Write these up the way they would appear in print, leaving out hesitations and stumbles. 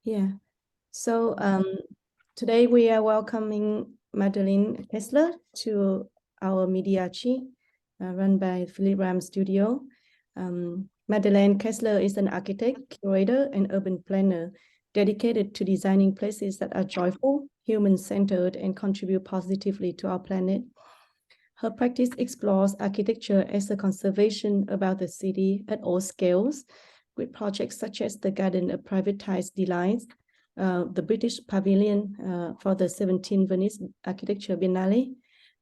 Yeah. So today we are welcoming Madeleine Kessler to our media ARCHI, run by Philip Ram Studio. Madeleine Kessler is an architect, curator, and urban planner dedicated to designing places that are joyful, human-centered, and contribute positively to our planet. Her practice explores architecture as a conservation about the city at all scales, with projects such as the Garden of Privatised Delights, the British Pavilion for the 17th Venice Architecture Biennale,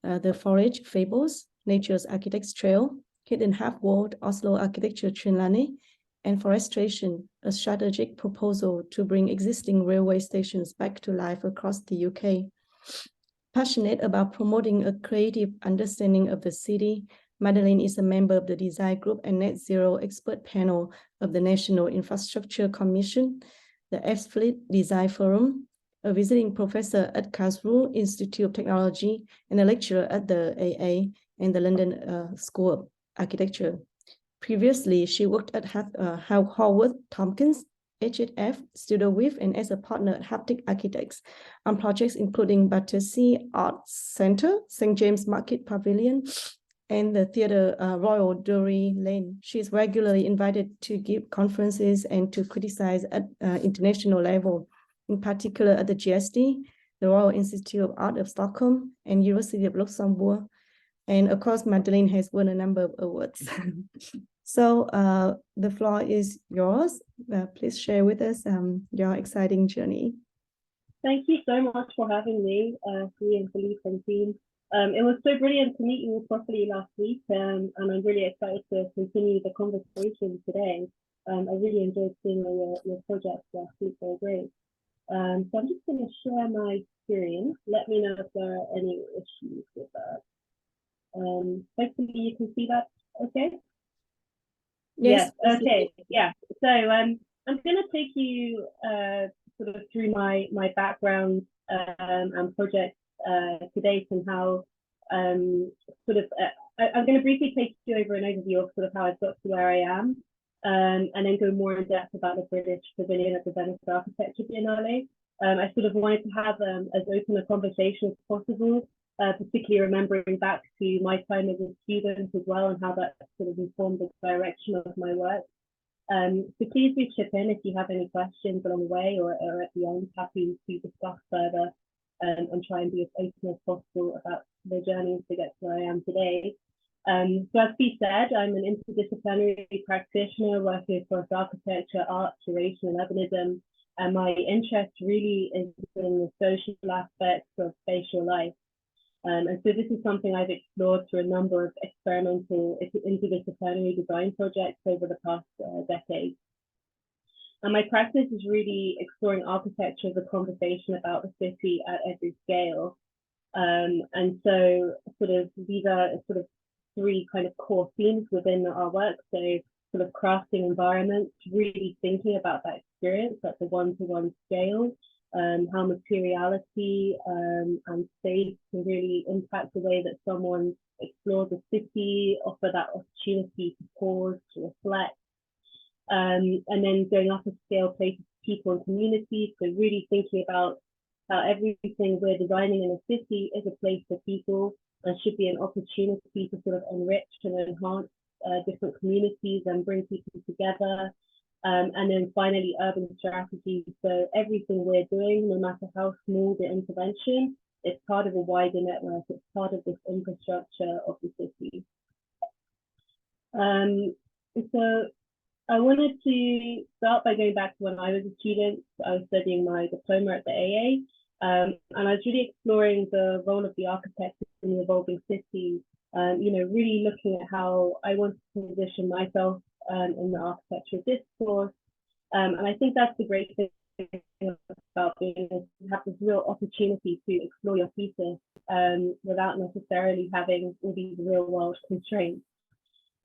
the Foraged Fables, Nature's Architects Trail, Hidden Half-World, Oslo Architecture Triennale, and Forestation, a strategic proposal to bring existing railway stations back to life across the UK. Passionate about promoting a creative understanding of the city, Madeleine is a member of the design group and net zero expert panel of the National Infrastructure Commission, the Ebbsfleet Design Forum, a visiting professor at Karlsruhe Institute of Technology, and a lecturer at the AA and the London School of Architecture. Previously, she worked at Haworth Tompkins, HF Studio with, and as a partner at Haptic Architects on projects including Battersea Arts Centre, St. James Market Pavilion, and the Theatre Royal Drury Lane. She is regularly invited to give conferences and to criticize at international level, in particular at the GSD, the Royal Institute of Art of Stockholm, and University of Luxembourg. And of course, Madeleine has won a number of awards. So the floor is yours. Please share with us your exciting journey. Thank you so much for having me, me and Philippe and team. It was so brilliant to meet you properly last week, and I'm really excited to continue the conversation today. I really enjoyed seeing your projects last week, they were great. So I'm just going to share my screen. Let me know if there are any issues with that. Hopefully you can see that okay? Yes. Okay. Yeah. So I'm going to take you sort of through my background and projects to date, and how I'm going to briefly take you over an overview of sort of how I've got to where I am, and then go more in depth about the British Pavilion at the Venice Architecture Biennale. I sort of wanted to have as open a conversation as possible, particularly remembering back to my time as a student as well, and how that sort of informed the direction of my work. So please do chip in if you have any questions along the way, or at the end. Happy to discuss further and try and be as open as possible about the journey to get to where I am today. So as Steve said, I'm an interdisciplinary practitioner working across architecture, art, curation, and urbanism. And my interest really is in the social aspects of spatial life. And so this is something I've explored through a number of experimental interdisciplinary design projects over the past decade. And my practice is really exploring architecture as a conversation about the city at every scale. And so these are sort of three kind of core themes within our work. So sort of crafting environments, really thinking about that experience at the one-to-one scale. How materiality and space can really impact the way that someone explores the city, offer that opportunity to pause, to reflect, and then going up a scale, places, people and communities. So really thinking about how everything we're designing in a city is a place for people and should be an opportunity to sort of enrich and enhance different communities and bring people together. And then finally, urban strategy. So everything we're doing, no matter how small the intervention, it's part of a wider network. It's part of this infrastructure of the city. So I wanted to start by going back to when I was a student. I was studying my diploma at the AA, and I was really exploring the role of the architect in the evolving city. Really looking at how I wanted to position myself in the architecture discourse. And I think that's the great thing about being able to have this real opportunity to explore your thesis without necessarily having all these real world constraints.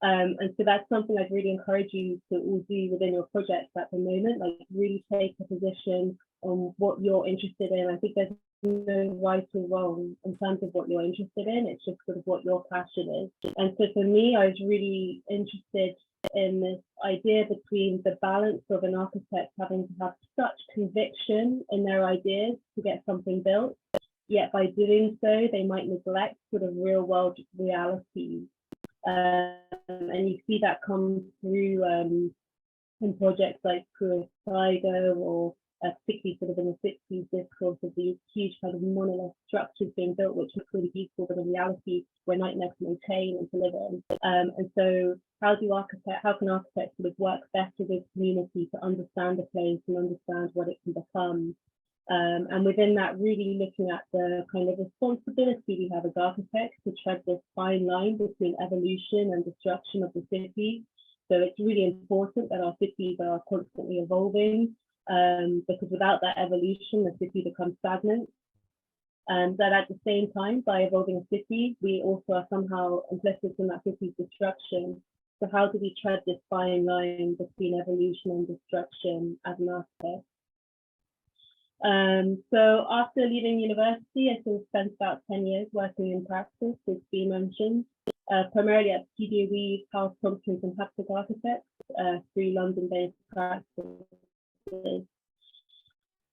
And so that's something I'd really encourage you to all do within your projects at the moment, like really take a position on what you're interested in. I think there's no right or wrong in terms of what you're interested in. It's just sort of what your passion is. And so for me, I was really interested in this idea between the balance of an architect having to have such conviction in their ideas to get something built, yet by doing so, they might neglect sort of real world realities. And you see that come through in projects like Tiger, or particularly sort of in the 60s, discourse of these huge kind of monolith structures being built, which look really beautiful, but in reality were nightmare to maintain and to live in. And so how can architects sort of work better with community to understand a place and understand what it can become? And within that, really looking at the kind of responsibility we have as architects to tread this fine line between evolution and destruction of the city. So it's really important that our cities are constantly evolving, because without that evolution, the city becomes stagnant. And that at the same time, by evolving a city, we also are somehow implicit in that city's destruction. So how do we tread this fine line between evolution and destruction as an architect? So after leaving university, I sort of spent about 10 years working in practice, as Bea mentioned, primarily at Studio Weave, Haworth Tompkins and Haptic Architects, 3 London-based practices.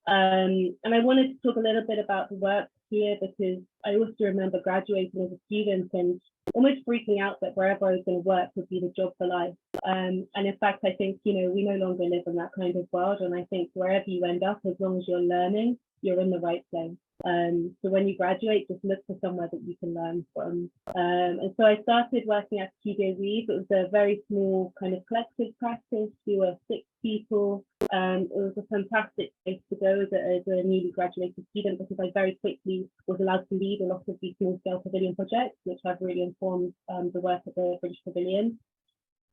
And I wanted to talk a little bit about the work here, because I also remember graduating as a student and almost freaking out that wherever I was going to work would be the job for life. And in fact, I think, you know, we no longer live in that kind of world. And I think wherever you end up, as long as you're learning, you're in the right place. So when you graduate, just look for somewhere that you can learn from. And so I started working at Studio Weave. It was a very small kind of collective practice. We were 6 people. It was a fantastic place to go as a newly graduated student, because I very quickly was allowed to lead a lot of these small scale pavilion projects, which have really informed the work at the British Pavilion.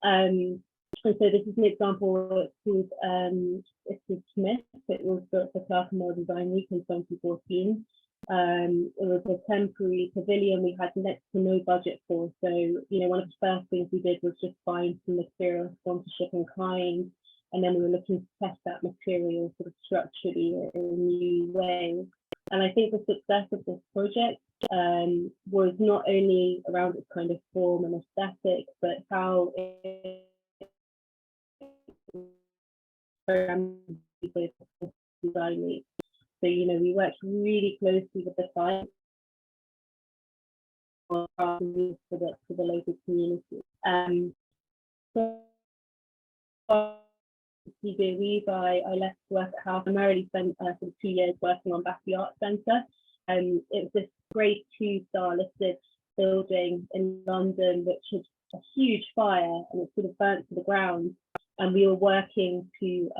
And so this is an example. It's called Smith. It was built for Clark and Moore Design Week in 2014. It was a temporary pavilion we had next to no budget for. So, you know, one of the first things we did was just find some material sponsorship in kind. And then we were looking to test that material sort of structurally in a new way. And I think the success of this project was not only around its kind of form and aesthetic, but how it design week. So, you know, we worked really closely with the client for the local community. So I left work at House. I primarily spent sort of 2 years working on Battersea Arts Centre. It was this great 2-star listed building in London, which had a huge fire and it sort of burnt to the ground. And we were working to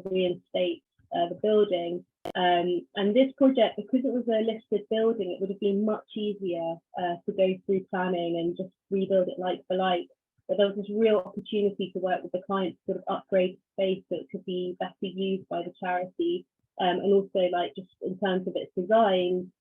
reinstate the building. And this project, because it was a listed building, it would have been much easier to go through planning and just rebuild it like for like. But there was this real opportunity to work with the client to sort of upgrade the space so it could be better used by the charity. And also, like, just in terms of its design,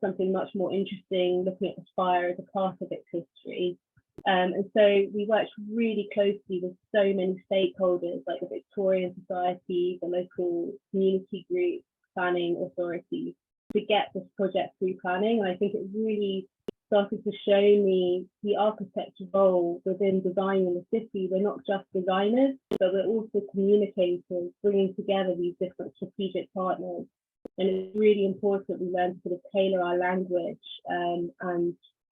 something much more interesting, looking at the fire as a part of its history. And so we worked really closely with so many stakeholders, like the Victorian Society, the local community groups, planning authorities, to get this project through planning. And I think it really started to show me the architect's role within designing the city. We're not just designers, but we're also communicators, bringing together these different strategic partners. And it's really important we learn to sort of tailor our language and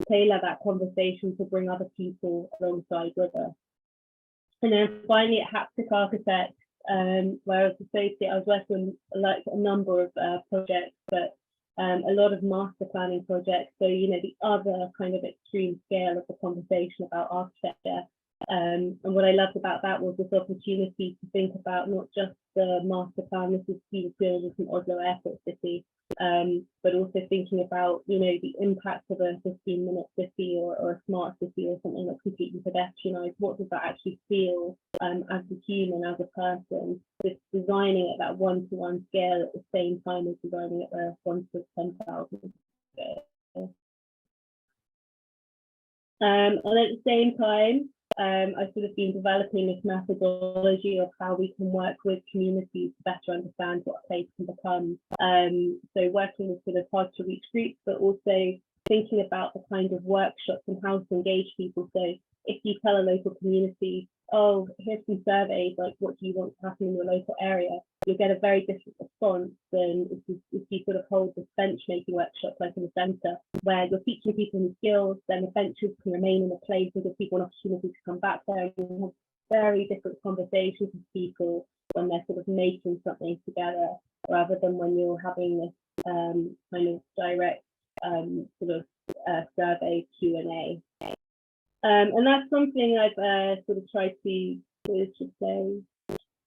tailor that conversation to bring other people alongside with us. And then finally at Haptic Architects, where I was associate, I was working on like a number of projects, but a lot of master planning projects. So, you know, the other kind of extreme scale of the conversation about architecture. And what I loved about that was this opportunity to think about not just the master plan, this is Peter Builders in Oslo Airport City, but also thinking about, you know, the impact of a 15-minute city or a smart city or something that's completely pedestrianised. What does that actually feel as a human, as a person? Just designing at that 1-to-1 scale at the same time as designing at the 1 to 10,000 scale. And at the same time, I've sort of been developing this methodology of how we can work with communities to better understand what a place can become. So working with sort of hard to reach groups, but also thinking about the kind of workshops and how to engage people. So if you tell a local community, oh, here's some surveys, like what do you want to happen in your local area, you'll get a very different response than if you sort of hold this bench making workshop like in the centre, where you're teaching people new skills, then the benches can remain in a place and give people an opportunity to come back there and have very different conversations with people when they're sort of making something together, rather than when you're having this kind of direct sort of survey Q&A. And that's something I've sort of tried to say.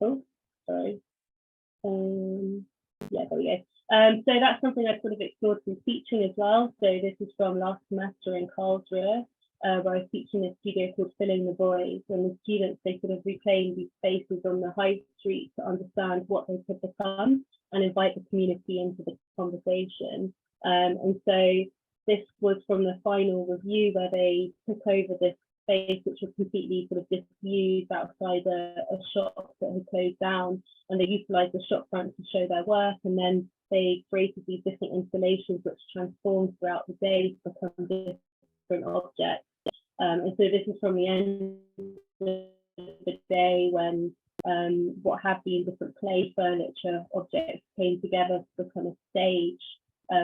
Oh, sorry. Yeah, there we go. So that's something I've sort of explored through teaching as well. So this is from last semester in Karlsruhe, where I was teaching a studio called Filling the Void, and the students, they sort of reclaim these spaces on the high street to understand what they could become and invite the community into the conversation. And so this was from the final review where they took over this space, which was completely sort of disused outside a shop that had closed down, and they utilised the shop front to show their work, and then they created these different installations which transformed throughout the day to become different objects. And so this is from the end of the day when what had been different clay furniture objects came together to become a stage,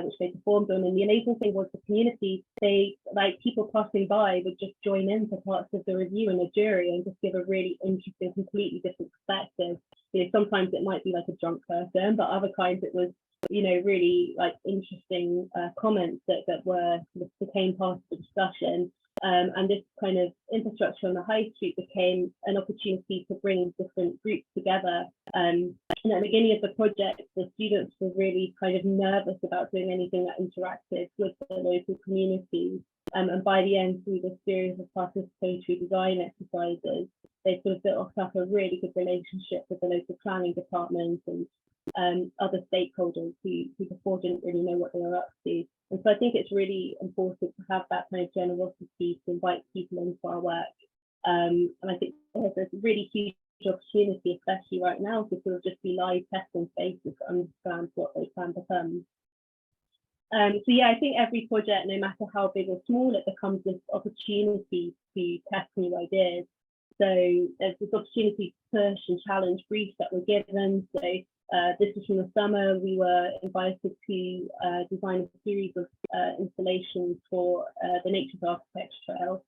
which they performed on. And the amazing thing was the community, they, like people passing by, would just join in for parts of the review and the jury and just give a really interesting, completely different perspective. You know, sometimes it might be like a drunk person, but other times it was, you know, really like interesting comments that were sort of became part of the discussion. And this kind of infrastructure on the high street became an opportunity to bring different groups together. And at the beginning of the project, the students were really kind of nervous about doing anything that interacted with the local community. And by the end, through this series of participatory design exercises, they sort of built up a really good relationship with the local planning department and other stakeholders who before didn't really know what they were up to. And so I think it's really important to have that kind of generosity to invite people into our work. And I think there's a really huge opportunity, especially right now, to sort of just be live testing spaces to understand what they can become. So yeah, I think every project, no matter how big or small, it becomes this opportunity to test new ideas. So there's this opportunity to push and challenge briefs that were given. So this was from the summer. We were invited to design a series of installations for the Nature's Architecture Trail.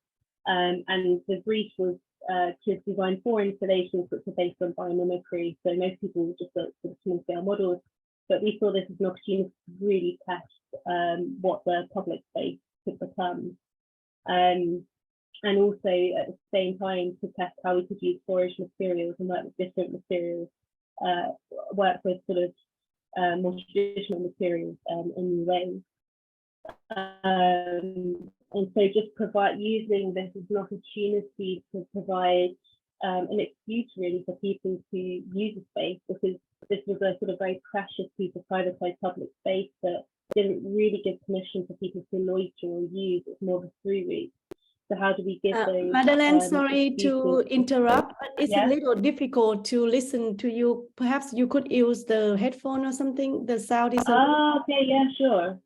And the brief was to design 4 installations which were based on biomimicry. So most people would just look for small scale models, but we saw this as an opportunity to really test what the public space could become. And also at the same time to test how we could use foraged materials and work with different materials, work with sort of more traditional materials in new ways. And so just using this as an opportunity to provide an excuse really for people to use a space, because this was a sort of very precious piece of privatised public space that didn't really give permission for people to loiter or use. It's more of a through route. So how do we give those? Madeleine, sorry to interrupt, but it's a little difficult to listen to you. Perhaps you could use the headphone or something. The sound is. Oh, okay, yeah, sure.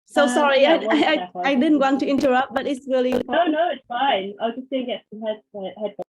So sorry, yeah, I didn't want to interrupt, but it's really. No, no, it's fine. I was just going to get some headphones.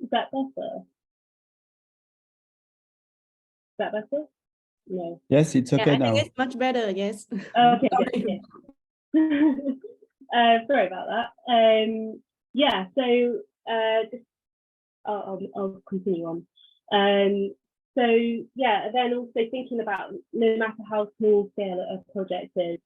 Is that better? Is that better? No. Yes, it's okay now. I think it's much better. Yes. Okay. Good. Sorry about that. Yeah. So just I'll continue on. So yeah, then also thinking about no matter how small scale a project is,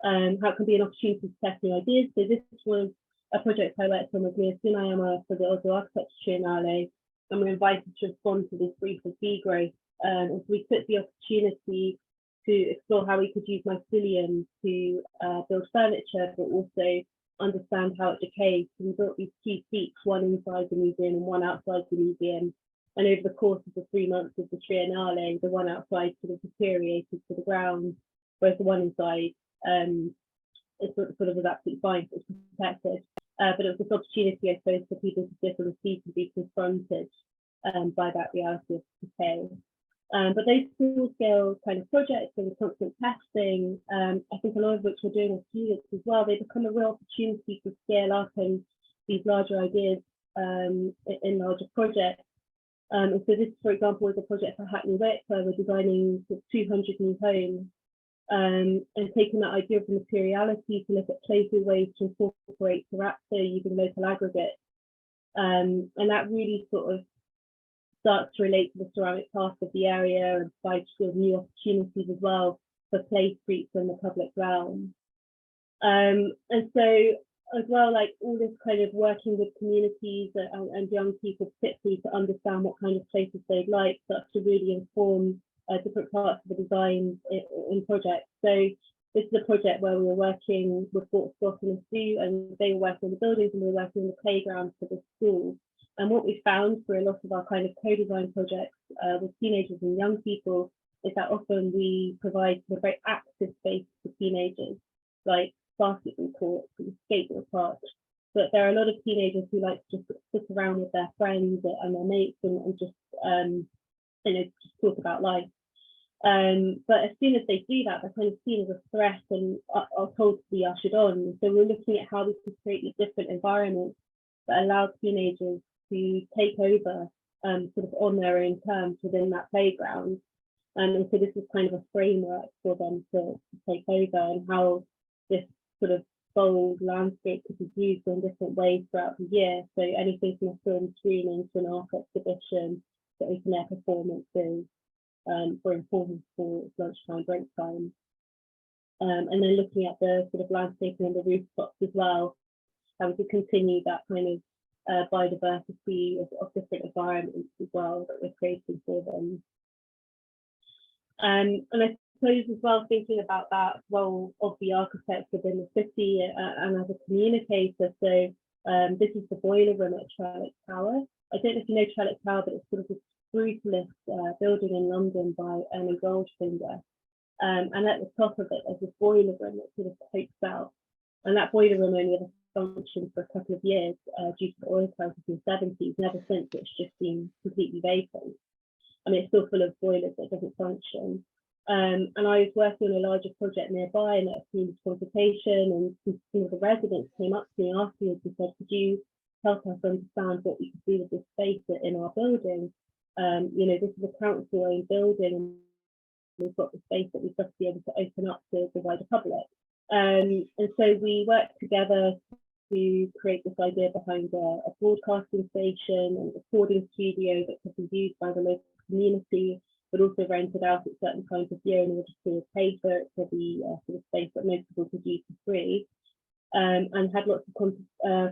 how it can be an opportunity to test new ideas. So this was a project I worked on with Mia for the Oslo Architecture Triennale, and we're invited to respond to this brief of bee growth. And so we took the opportunity to explore how we could use mycelium to build furniture, but also understand how it decays. So we built these 2 seats, one inside the museum and one outside the museum. And over the course of the 3 months of the Triennale, the one outside sort of deteriorated to the ground, whereas the one inside it sort of was absolutely fine, it was protected. But it was this opportunity, I suppose, for people to sit on the seat and be confronted by that reality of decay. But those small-scale kind of projects and constant testing, I think a lot of which we're doing with students as well, they become a real opportunity to scale up and these larger ideas in larger projects. And so this, for example, is a project for Hackney Wick, where we're designing 200 new homes, and taking that idea of the materiality to look at playful ways to incorporate terrazzo using local aggregates. And that really sort of starts to relate to the ceramic past of the area and provide sort of new opportunities as well for play streets in the public realm. And so as well, like all this kind of working with communities and young people particularly to understand what kind of places they'd like, starts to really inform different parts of the design in projects. So this is a project where we were working with Fort Scott and the zoo, and they were working on the buildings and we were working on the playgrounds for the school. And what we found for a lot of our kind of co-design projects with teenagers and young people is that often we provide a very active space for teenagers, like basketball courts and skateboard parks. But there are a lot of teenagers who like to just sit around with their friends and their mates and just just talk about life. But as soon as they do that, they're kind of seen as a threat and are told to be ushered on. So we're looking at how we can create these different environments that allow teenagers to take over sort of on their own terms within that playground. And so this is kind of a framework for them to take over, and how this sort of bold landscape could be used in different ways throughout the year. So anything from a film screening to an art exhibition to open air performances, for informal sports, lunchtime, break time. And then looking at the sort of landscaping and the rooftops as well, how we could continue that kind of biodiversity of different environments as well that we're creating for them. And I suppose as well, thinking about that role of the architect within the city and as a communicator. So this is the boiler room at Trellick Tower. I don't know if you know Trellick Tower, but it's sort of this brutalist building in London by Ernie Goldfinger. And at the top of it, there's this boiler room that sort of pokes out. And that boiler room only ever functioned for a couple of years due to the oil crisis in the 70s. And ever since, it's just been completely vacant. I mean, it's still full of boilers that doesn't function. And I was working on a larger project nearby, and at a community consultation, and some of the residents came up to me afterwards and said, could you help us understand what we could do with this space in our building? This is a council-owned building, and we've got the space that we've got to be able to open up to the wider public. And so we worked together to create this idea behind a broadcasting station and a recording studio that could be used by the local community, but also rented out at certain times of year in order to pay for the sort of space that most people could use for free. And had lots of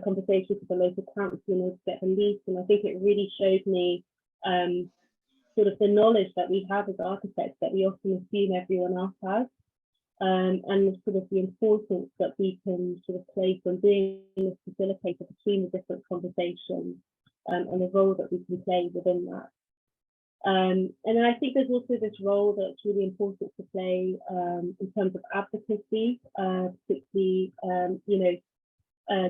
conversations with the local council in order to get the lease. And I think it really showed me sort of the knowledge that we have as architects that we often assume everyone else has, and sort of the importance that we can sort of place on being a facilitator between the different conversations, and the role that we can play within that. And then I think there's also this role that's really important to play in terms of advocacy, particularly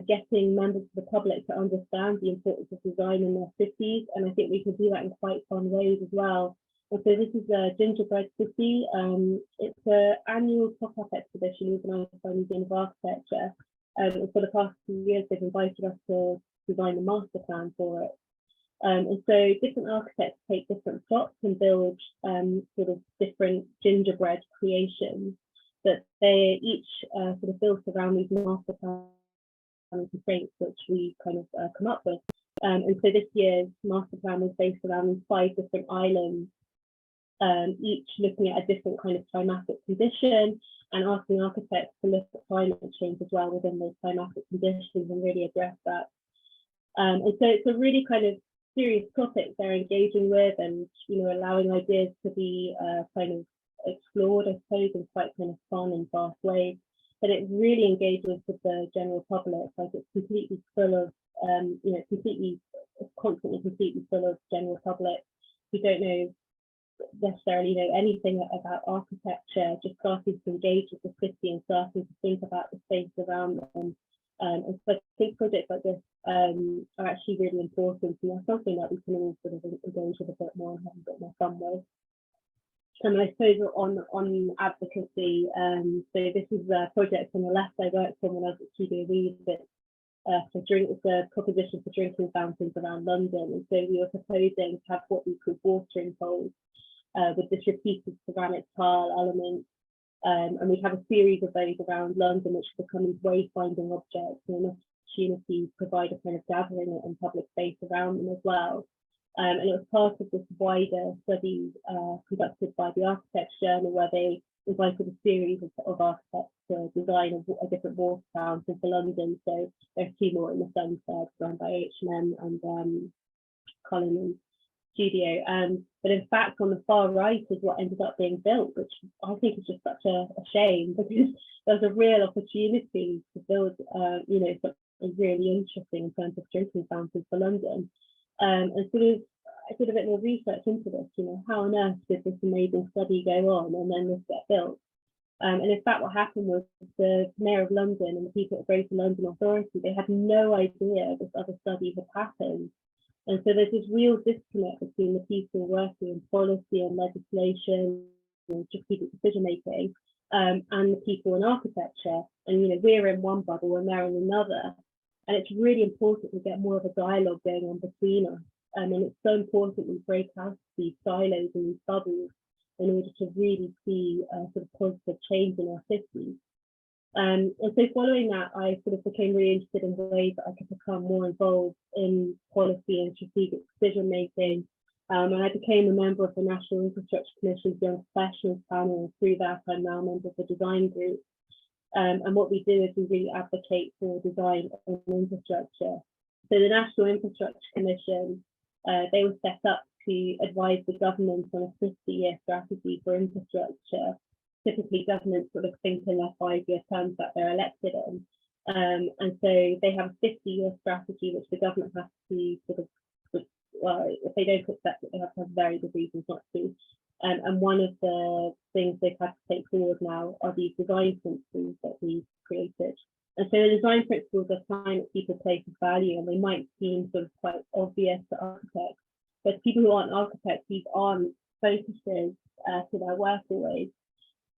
getting members of the public to understand the importance of design in their cities. And I think we can do that in quite fun ways as well. And so this is a Gingerbread City. It's an annual pop-up exhibition organised by the Museum of Architecture. And for the past few years, they've invited us to design the master plan for it. And so different architects take different plots and build sort of different gingerbread creations that they each sort of built around these master plan constraints which we kind of come up with. And so this year's master plan was based around 5 different islands, each looking at a different kind of climatic condition and asking architects to look at climate change as well within those climatic conditions and really address that. And so it's a really kind of serious topics they're engaging with, and allowing ideas to be kind of explored, I suppose, in quite kind of fun and fast ways. But it really engages with the general public. Like, it's completely full of constantly completely full of general public who don't necessarily know anything about architecture, just starting to engage with the city and starting to think about the space around them. And so I think projects like this are actually really important, and that's something that we can all sort of engage with a bit more and have a bit more fun with. And I suppose on advocacy, so this is a project on the left I worked on when I was at Studio Reed. It's a proposition for drinking fountains around London, and so we were proposing to have what we call watering poles with this repeated ceramic tile element, and we have a series of those around London, which become these wayfinding objects and an opportunity to provide a kind of gathering and public space around them as well. And it was part of this wider study conducted by the Architecture Journal, where they invited a series of architects to design a different water fountain for London. So there's 2 more in the Sunset, run by H&M and Colin and Studio. But in fact, on the far right is what ended up being built, which I think is just such a shame, because there's a real opportunity to build, something really interesting in terms of drinking fountains for London. And I did a bit more research into this, how on earth did this amazing study go on and then this get built? And in fact, what happened was the Mayor of London and the people at Greater London Authority, they had no idea this other study had happened. And so there's this real disconnect between the people working in policy and legislation and strategic decision making and the people in architecture. And we're in one bubble and they're in another. And it's really important to get more of a dialogue going on between us. And it's so important we break out these silos and these bubbles in order to really see sort of positive change in our cities. And so following that, I sort of became really interested in ways that I could become more involved in policy and strategic decision making. And I became a member of the National Infrastructure Commission's Young Professionals panel, and through that I'm now a member of the design group. And what we do is we really advocate for design and infrastructure. So the National Infrastructure Commission, they were set up to advise the government on a 50-year strategy for infrastructure. Typically, governments sort of think in their 5-year terms that they're elected in. And so they have a 50-year strategy, which the government has to if they don't accept it, they have to have very good reasons not to. And one of the things they've had to take forward now are these design principles that we've created. And so the design principles are climate, people, places, value, and they might seem sort of quite obvious to architects. But to people who aren't architects, these aren't focuses to their work always.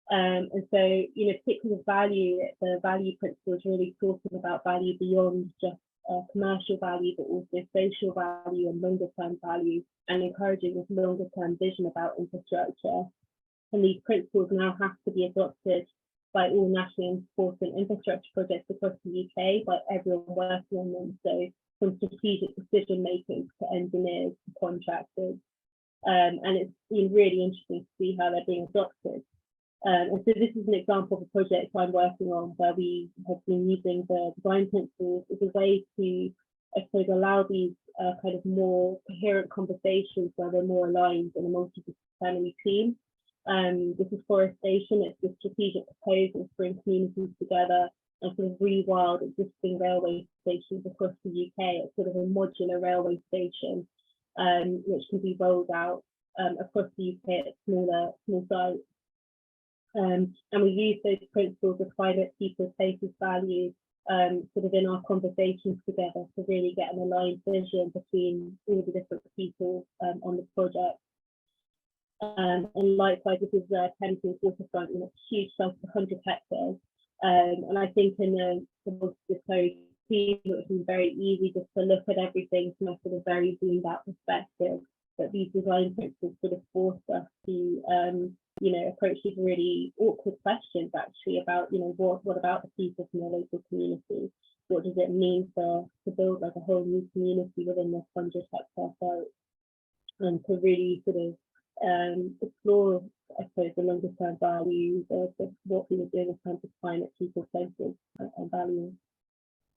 And so, particularly the value principle is really talking about value beyond just commercial value, but also social value and longer term value, and encouraging this longer term vision about infrastructure. And these principles now have to be adopted by all nationally important infrastructure projects across the UK, by everyone working on them. So from strategic decision makers to engineers to contractors. And it's been really interesting to see how they're being adopted. And so this is an example of a project I'm working on where we have been using the design principles as a way to, I suppose, allow these kind of more coherent conversations where they're more aligned in a multidisciplinary team. This is forestation, it's the strategic proposals to bring communities together and sort of rewild existing railway stations across the UK. It's sort of a modular railway station which can be rolled out across the UK at small sites. And we use those principles of climate, people, places, value sort of in our conversations together to really get an aligned vision between all the different people on the project. And likewise, this is Kensington waterfront, huge site of 100 hectares. And I think in the multidisciplinary team, it would be very easy just to look at everything from a sort of very zoomed out perspective. But these design principles sort of force us to approach these really awkward questions actually about, what about the people from the local community? What does it mean to build like a whole new community within this 100 hectare site? And to really sort of explore, I suppose, the longer term values of what we were doing in terms of climate, people, places, and values.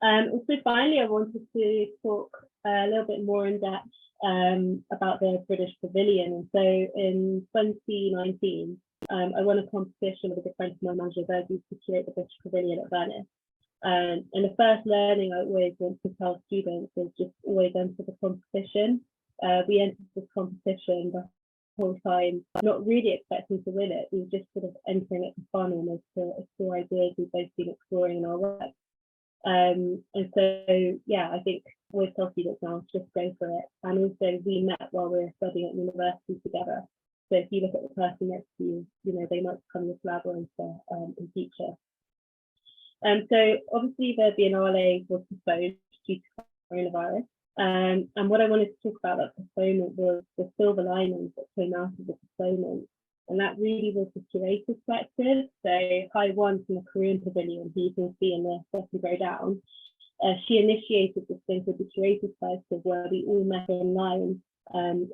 And so finally, I wanted to talk a little bit more in depth about the British Pavilion. And so in 2019, I won a competition with a good friend of mine, Angela Bergy, to curate the British Pavilion at Venice. And the first learning I always want to tell students is just always enter the competition. We entered this competition the whole time, not really expecting to win it. We were just sort of entering it for fun and as to explore ideas we've both been exploring in our work. And so, yeah, I think I always tell students now, just go for it. And also we met while we were studying at university together. So if you look at the person next to you, you know, they might become your collaborator in future. So obviously the Biennale was postponed due to coronavirus. And what I wanted to talk about that postponement was the silver linings that came out of the postponement. And that really was the curator's perspective. So Hi One from the Korean Pavilion, who you can see in the second row down, she initiated this thing called the curator's perspective, where we all met online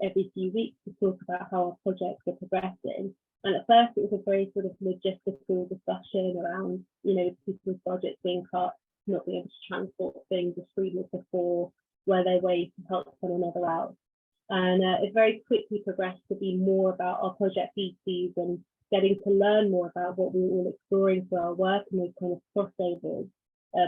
every few weeks to talk about how our projects were progressing. And at first it was a very sort of logistical discussion around, you know, people's budgets being cut, not being able to transport things as freely as before, were there ways to help one another out. And it very quickly progressed to be more about our project theses and getting to learn more about what we were all exploring through our work and those kind of crossovers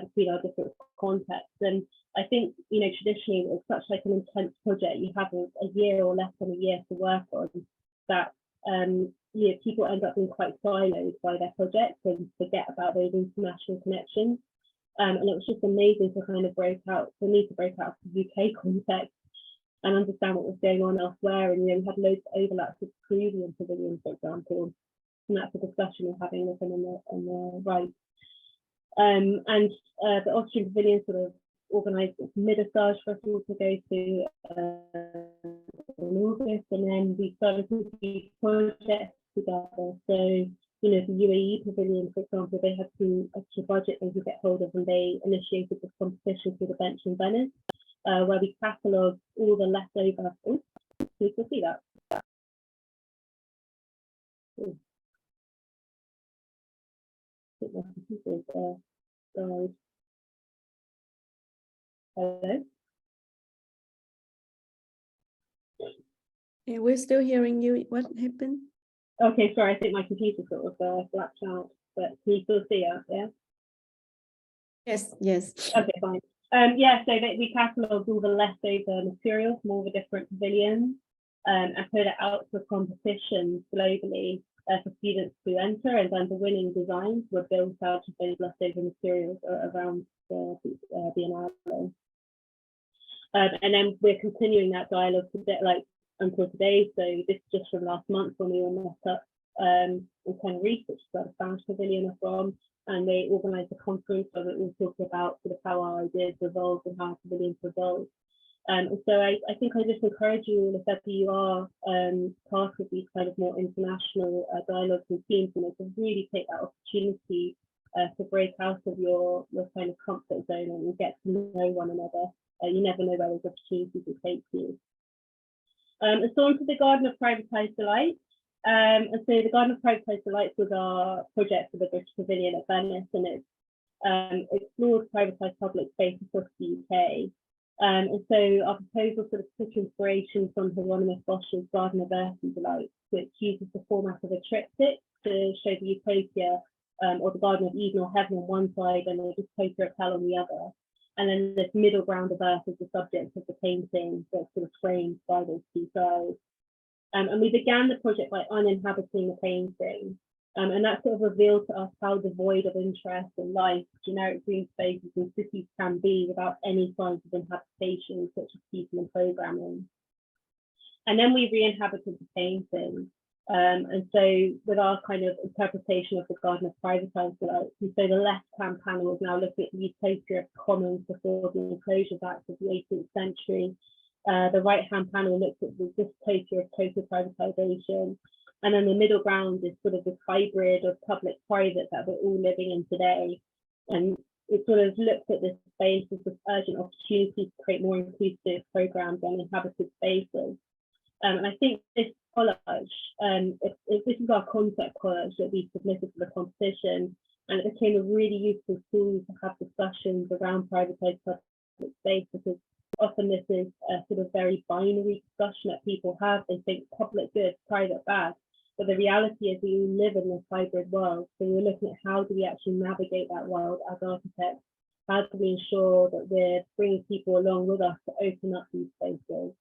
between our different contexts. And I think, you know, traditionally it was such like an intense project. You have a year or less than a year to work on that. You know, people end up being quite siloed by their projects and forget about those international connections. And it was just amazing to kind of break out, for me to break out the UK context and understand what was going on elsewhere. And, you know, we had loads of overlaps with the Peruvian Pavilion, for example. And that's a discussion we're having with them on the right. And the Austrian Pavilion sort of organised MIDIS for us all to go to in August. And then we started to do projects together. So, you know, the UAE Pavilion, for example, they had some extra budget they could get hold of, and they initiated this competition called the Bench in Venice, where we catalogued all the leftover. Oh, you can see that. Oh. I think my computer is hello. Yeah, we're still hearing you. What happened? Okay, sorry, I think my computer sort of blacked out, but can you still see us? Yeah. Yes, yes. Okay, fine. Yeah, so we catalogued all the leftover materials from all the different pavilions and put it out for competitions globally for students to enter, and then the winning designs were built out of those leftover materials around the Biennale. And then we're continuing that dialogue until today. So this is just from last month when we all met up in Tenerife, which is where the Spanish Pavilion are from. And they organised a conference where we all talked about sort of how our ideas evolved and how pavilions evolved. And so I think I just encourage you all, if ever you are part of these kind of more international dialogues and teams, you know, to really take that opportunity to break out of your kind of comfort zone and get to know one another. You never know where those opportunities will take you. And so on to the Garden of Privatised Delights. And so the Garden of Privatised Delights was our project for the British Pavilion at Venice, and it explored privatised public space across the UK. And so our proposal sort of took inspiration from Hieronymus Bosch's Garden of Delights, which uses the format of a triptych to show the utopia or the Garden of Eden or Heaven on one side and the dystopia of Hell on the other. And then this middle ground of earth is the subject of the painting that's sort of framed by those two sides. And we began the project by uninhabiting the painting. And that sort of revealed to us how devoid of interest and life generic green spaces and cities can be without any signs of inhabitation, such as people and programming. And then we re-inhabited the painting. And so with our kind of interpretation of the Garden of Privatised Delights, and so the left-hand panel is now looking at the utopia of commons before the Enclosures Act of the 18th century. The right-hand panel looks at the dystopia of total privatisation. And then the middle ground is sort of this hybrid of public-private that we're all living in today. And it sort of looks at this space as this urgent opportunity to create more inclusive programmes and inhabited spaces. And I think this collage, this is our concept collage that we submitted for the competition, and it became a really useful tool to have discussions around privatised public space, because often this is a sort of very binary discussion that people have. They think public good, private bad. But the reality is we live in this hybrid world. So we're looking at how do we actually navigate that world as architects? How do we ensure that we're bringing people along with us to open up these spaces?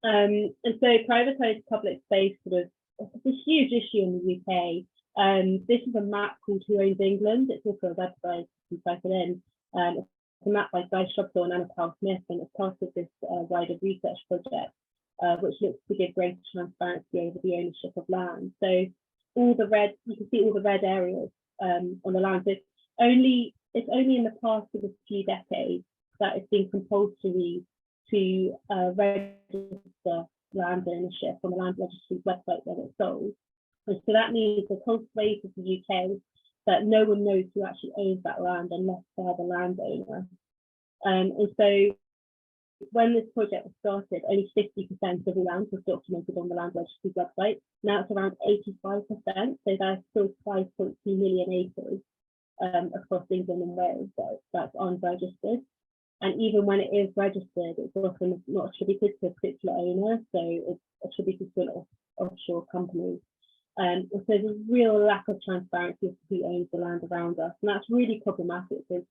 And so privatised public space sort of it's a huge issue in the UK. This is a map called Who Owns England. It's also a website you can type it in. It's a map by Guy Shrubsole and Anna Powell-Smith, and it's part of this wider research project, which looks to give greater transparency over the ownership of land. So all the red, you can see all the red areas on the land. So it's only in the past of a few decades that it's been compulsory to register land ownership on the land registry's website when it's sold. And so that means the whole space of the UK that no one knows who actually owns that land unless they're the landowner. And so when this project was started, only 50% of the land was documented on the land registry's website. Now it's around 85%, so there's still 5.2 million acres across England and Wales that's unregistered. And even when it is registered, it's often not attributed to a particular owner, so it's attributed to an offshore company. And so there's a real lack of transparency as to who owns the land around us, and that's really problematic. Because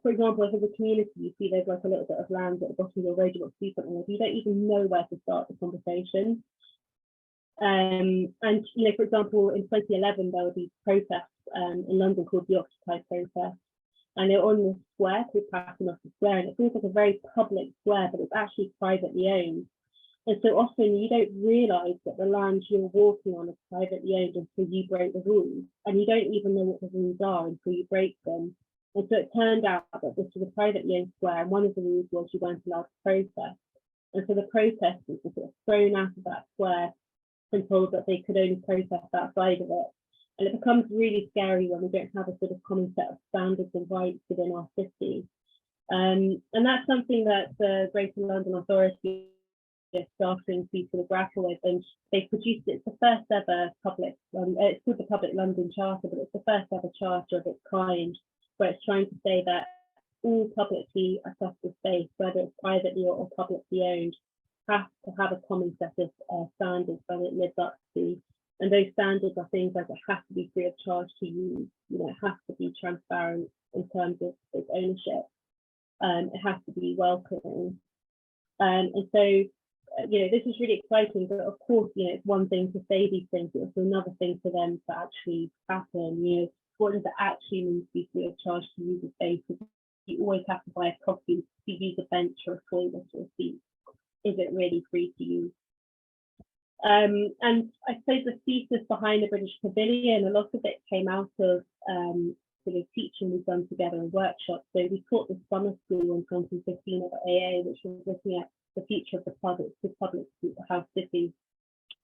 for example, if there's a community, you see there's like a little bit of land at the bottom of your road, you want to do something with, you don't even know where to start the conversation. And you know, for example, in 2011 there were these protests in London called the Occupy protest, and they're on this square called Paternoster Square, and it feels like a very public square, but it's actually privately owned. And so often you don't realise that the land you're walking on is privately owned until you break the rules, and you don't even know what the rules are until you break them. And so it turned out that this was a privately owned square, and one of the rules was you weren't allowed to protest. And so the protesters were sort of thrown out of that square and told that they could only protest outside of it. And it becomes really scary when we don't have a sort of common set of standards and rights within our city. And that's something that the Greater London Authority is starting to sort of grapple with, and they produced it's the first ever public, it's called the Public London Charter, but it's the first ever charter of its kind, where it's trying to say that all publicly accessible space, whether it's privately or publicly owned, has to have a common set of standards that it lives up to. And those standards are things like it has to be free of charge to use, you know, it has to be transparent in terms of its ownership, it has to be welcoming. And so, you know, this is really exciting, but of course, you know, it's one thing to say these things, but it's another thing for them to actually happen. You know, what does it actually mean to be free of charge to use a space? You always have to buy a coffee to use a bench or a toilet or a seat. Is it really free to use? And I suppose the thesis behind the British Pavilion, a lot of it came out of sort of teaching we've done together in workshops. So we taught this summer school in 2015 at AA, which was looking at the future of the public house city.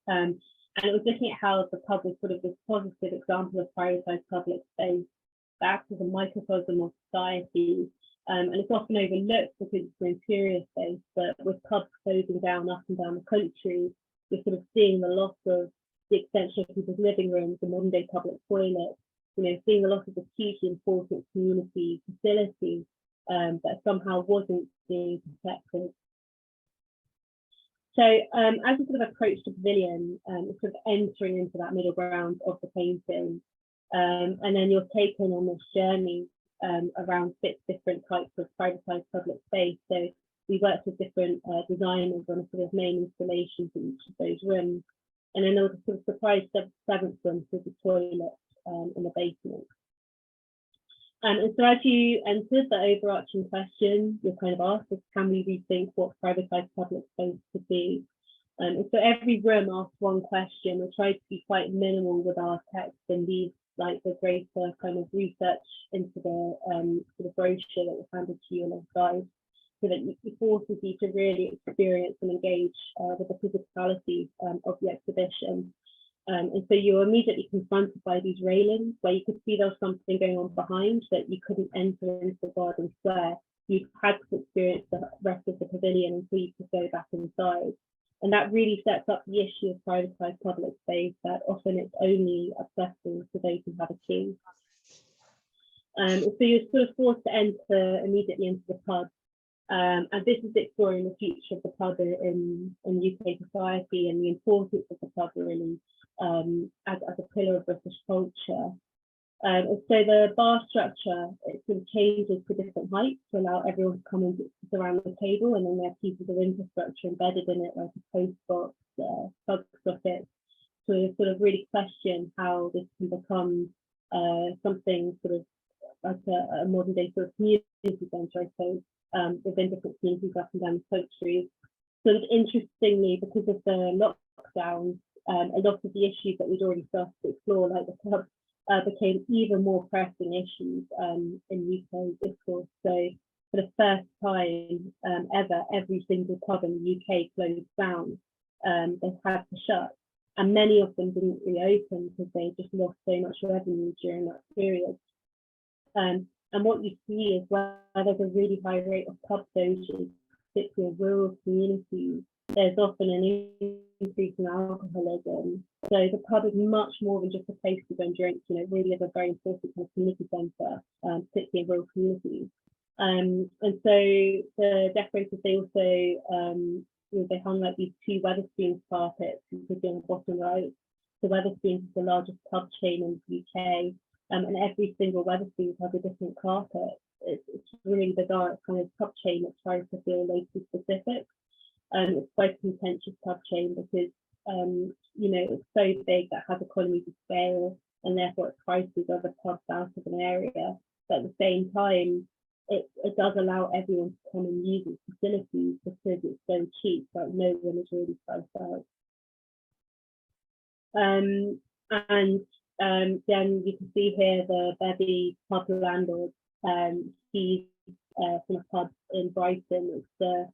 And it was looking at how the pub was sort of this positive example of privatised public space that acts as a microcosm of society. And it's often overlooked because it's an interior space, but with pubs closing down up and down the country, we're sort of seeing the loss of the extension of people's living rooms, the modern day public toilets, you know, seeing the loss of this hugely important community facility that somehow wasn't being protected. So as we sort of approach the pavilion, it's sort of entering into that middle ground of the painting, and then you're taken on this journey around 6 different types of privatised public space. So we worked with different designers on a sort of main installation for each of those rooms. And then there was a sort of surprise 7th room with the toilet in the basement. And so as you entered, the overarching question you're kind of asked is, can we rethink what privatised public space could be? And so every room asks one question. We tried to be quite minimal with our text and leave like the greater kind of research into the sort of brochure that was handed to you alongside, so that it forces you to really experience and engage with the physicality of the exhibition. And so you were immediately confronted by these railings where you could see there was something going on behind, that you couldn't enter into the garden square. You had to experience the rest of the pavilion until you could go back inside. And that really sets up the issue of privatised public space, that often it's only accessible to those who have a key. So you're sort of forced to enter immediately into the pub. And this is exploring the future of the pub in UK society and the importance of the pub really as a pillar of British culture. So the bar structure, it sort of changes to different heights to allow everyone to come and sit around the table, and then there are pieces of infrastructure embedded in it, like a post box, plug socket, to sort of really question how this can become something sort of like a modern day sort of community centre, I suppose, within different communities up and down the country. Sort of interestingly, because of the lockdown, a lot of the issues that we'd already started to explore, like the pub, became even more pressing issues in UK discourse. So for the first time ever, every single pub in the UK closed down. They had to shut, and many of them didn't reopen because they just lost so much revenue during that period. And what you see is where there's a really high rate of pub closures, particularly in rural communities, there's often an increase in alcoholism. So the pub is much more than just a place to go and drink, you know, really is a very important kind of community centre, particularly in rural communities. And so the decorators, they also, they hung like these two Wetherspoons carpets, you can see on the bottom right. So Wetherspoons is the largest pub chain in the UK, and every single Wetherspoons has a different carpet. It's really bizarre. It's kind of pub chain that tries to feel locally specific. It's quite a contentious pub chain because, you know, it's so big that it has economies of scale, and therefore it prices other pubs out of an area. But at the same time, it does allow everyone to come and use its facilities because it's so cheap, like no one is really priced out. And then you can see here the Bevy pub landlord. He's from a pub in Brighton. It's the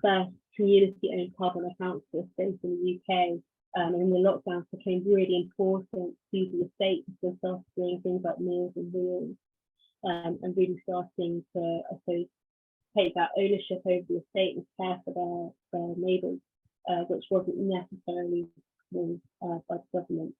first community-owned pub on a council estate in the UK. And the lockdowns became really important to the estate because they started doing things like meals and wheels, and really starting to, I suppose, take that ownership over the estate and care for their neighbours, which wasn't necessarily done by the government.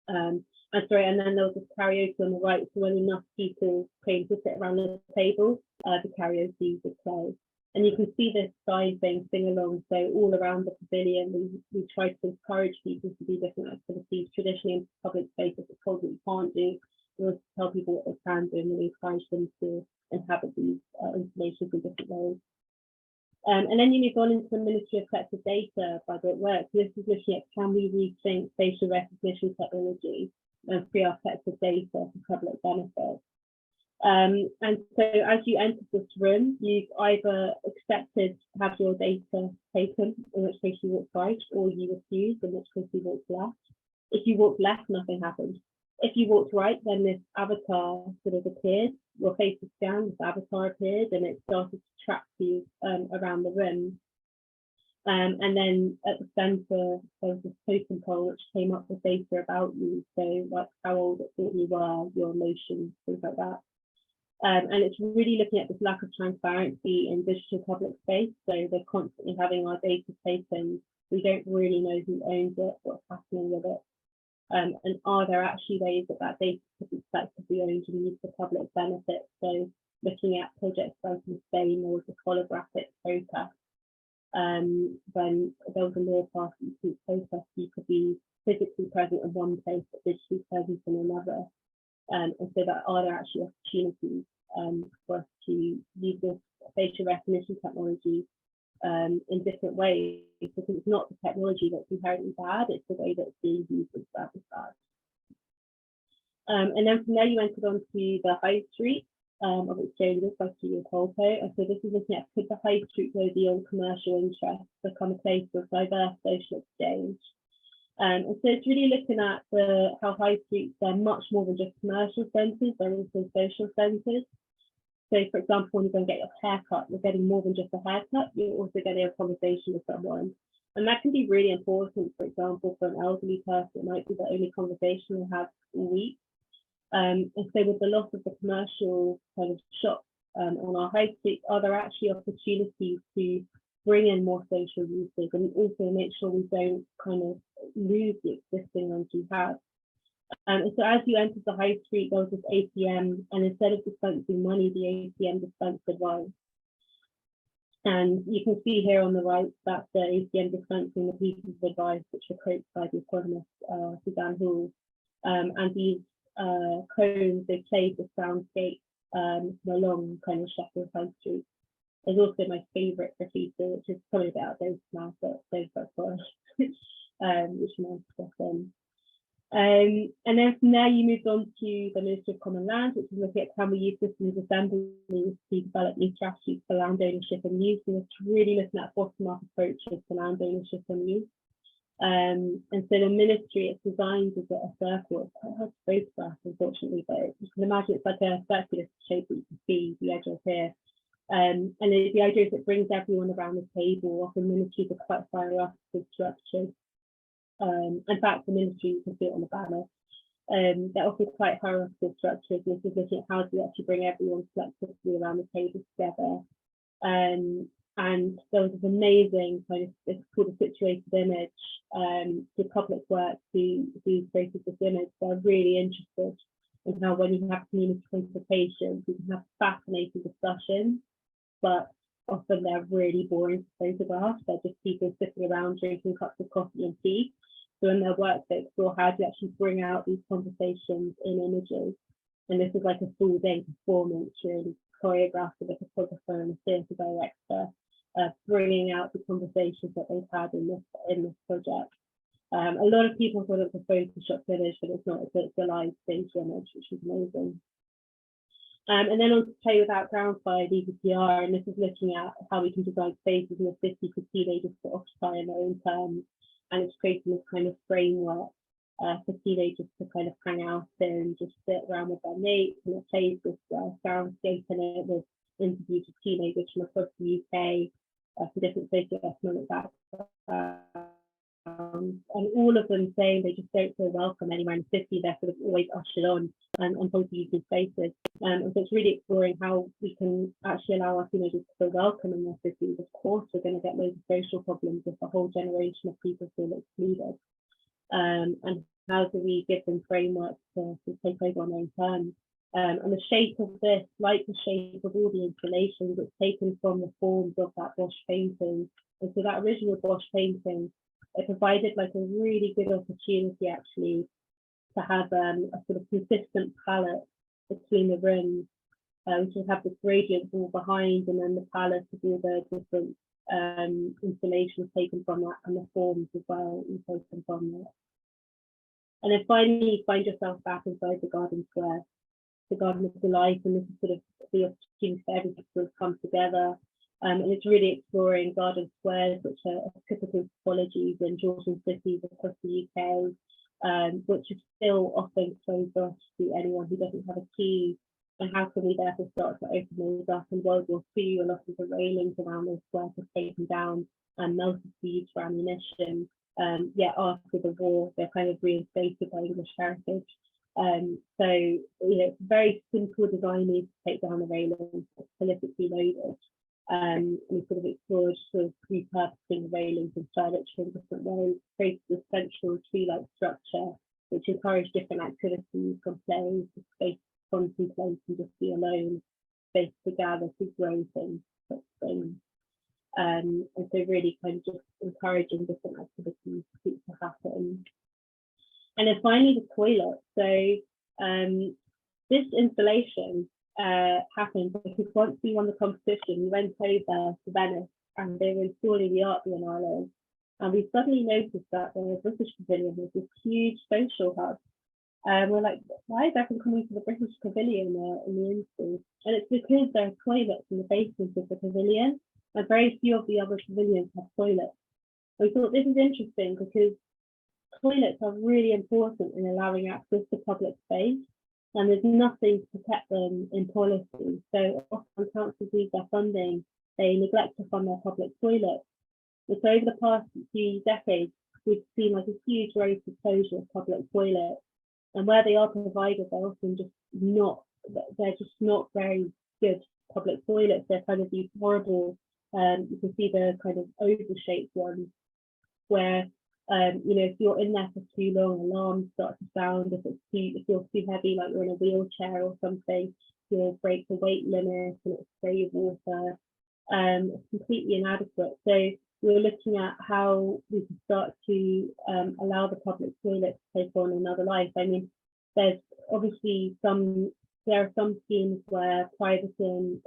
And then there was this karaoke on the right, so when enough people came to sit around the table, the karaoke would play. And you can see this sign saying sing along. So all around the pavilion, we tried to encourage people to do different activities. Traditionally in public spaces, it's told what you can't do. We also tell people what they can do, and we encourage them to inhabit these installations in different ways. And then you move on into the Ministry of Collective Data by the work. This is looking at, can we rethink facial recognition technology and free our collective data for public benefit? And so as you enter this room, you've either accepted to have your data taken, in which case you walk right, or you refuse, in which case you walk left. If you walk left, nothing happens. If you walked right, then this avatar sort of appeared, your face was scanned, this avatar appeared, and it started to track you around the room. And then at the centre, there was this totem pole which came up with data about you, so like how old it thought you were, your emotions, things like that. And it's really looking at this lack of transparency in digital public space. So they're constantly having our data taken. We don't really know who owns it, what's happening with it. And are there actually ways that data could be effectively owned and used for public benefit? So looking at projects like in Spain, there was a holographic protest. When there was a law passed in protest, you could be physically present in one place but digitally present in another. And so that are there actually opportunities for us to use this facial recognition technology in different ways, because it's not the technology that's inherently bad, it's the way that it's being used that's bad. And then from there you entered on to the High Street of exchanges by Studio Colpo. And so this is looking at, could the High Street go beyond commercial interests, become a place of diverse social exchange? And so it's really looking at how high streets are much more than just commercial centres, they're also social centres. So for example, when you go and get your haircut, you're getting more than just a haircut, you're also getting a conversation with someone. And that can be really important, for example, for an elderly person, it might be the only conversation they have all week. And so with the loss of the commercial kind of shops on our high streets, are there actually opportunities to bring in more social uses and also make sure we don't kind of lose the existing ones we have? And so as you entered the high street, there was this ATM, and instead of dispensing money, the ATM dispensed advice. And you can see here on the right that the ATM dispensing the pieces of advice which were quoted by the economist Suzanne Hall. And these cones, they played the soundscape along kind of Sheffield High Street. There's also my favourite graffiti, which is probably a bit outdated now, but so far, which reminds us in. And then from there, you moved on to the Ministry of Common Land, which is looking at how we use systems assemblies to develop new strategies for land ownership and use. And it's really looking at bottom-up approaches to land ownership and use. And so the ministry, it's designed as a circle. It's quite hard to photograph, unfortunately, but you can imagine it's like a circular shape that you can see the edges here. And the idea is it brings everyone around the table. Often ministries are quite hierarchical structures. In fact, the ministry, you can see it on the banner, they're often quite hierarchical structures. And this is looking at how do we actually bring everyone collectively around the table together. And there was this amazing kind of, it's called a situated image, the public work who created this image. They're really interested in how when you have community consultations, you can have fascinating discussions, but often they're really boring to photograph. They're just people sitting around drinking cups of coffee and tea. So in their work, they explore how to actually bring out these conversations in images. And this is like a full day performance, really choreographed with a photographer and a theatre director, bringing out the conversations that they've had in this project. A lot of people thought it was a Photoshop image, but it's not. It's a live stage image, which is amazing. And then on to Play Without Ground by DVPR, and this is looking at how we can design spaces in the city for teenagers to occupy in their own terms, and it's creating this kind of framework for teenagers to kind of hang out and just sit around with their mates, and it plays this soundscape in it with interviews with teenagers from across the UK for different socioeconomic backgrounds. And all of them saying they just don't feel welcome anywhere in the city. They're sort of always ushered on and told to use these spaces. And so it's really exploring how we can actually allow our teenagers to feel welcome in their cities. Of course, we're going to get loads of social problems if a whole generation of people feel excluded. And how do we give them frameworks to take over on their own terms? And the shape of this, like the shape of all the installations, it's taken from the forms of that Bosch painting. And so that original Bosch painting, it provided like a really good opportunity actually to have a sort of consistent palette between the rooms, which would have this gradient wall behind, and then the palette of all the different installations taken from that, and the forms as well taken from that. And then finally, you find yourself back inside the garden square, the Garden of Delights, and this is sort of the opportunity for everything to come together. And it's really exploring garden squares, which are typical topologies in Georgian cities across the UK, which is still often closed off to anyone who doesn't have a key. And how can we therefore start to open those up? In World War II, a lot of the railings around those squares were taken down and melted to use for ammunition. Yet after the war, they're kind of reinstated by English heritage. So, you know, it's very simple design to take down the railings, it's politically loaded. We sort of explored sort of repurposing the railings and furniture in different ways, created a central tree-like structure which encouraged different activities from play to space to contemplate and just be alone, space to gather, to grow things, such things. And so really kind of just encouraging different activities to happen. And then finally the toilet. So this installation happened because once we won the competition, we went over to Venice and they were installing the Art Biennale, and we suddenly noticed that the British Pavilion was this huge social hub. We're like, why is everyone coming to the British Pavilion in the install? And it's because there are toilets in the basement of the pavilion, and very few of the other pavilions have toilets. We thought this is interesting because toilets are really important in allowing access to public space, and there's nothing to protect them in policy. So often councils use their funding, they neglect to fund their public toilets. And so over the past few decades, we've seen like a huge rate of closure of public toilets. And where they are provided, they're often just not very good public toilets. They're kind of these horrible, you can see the kind of oval-shaped ones where You know, if you're in there for too long, alarms start to sound. If you're too heavy, like you're in a wheelchair or something, you'll break the weight limit and it'll spray you water. It's completely inadequate. So we're looking at how we can start to allow the public toilet to take on another life. I mean, there's obviously there are some schemes where private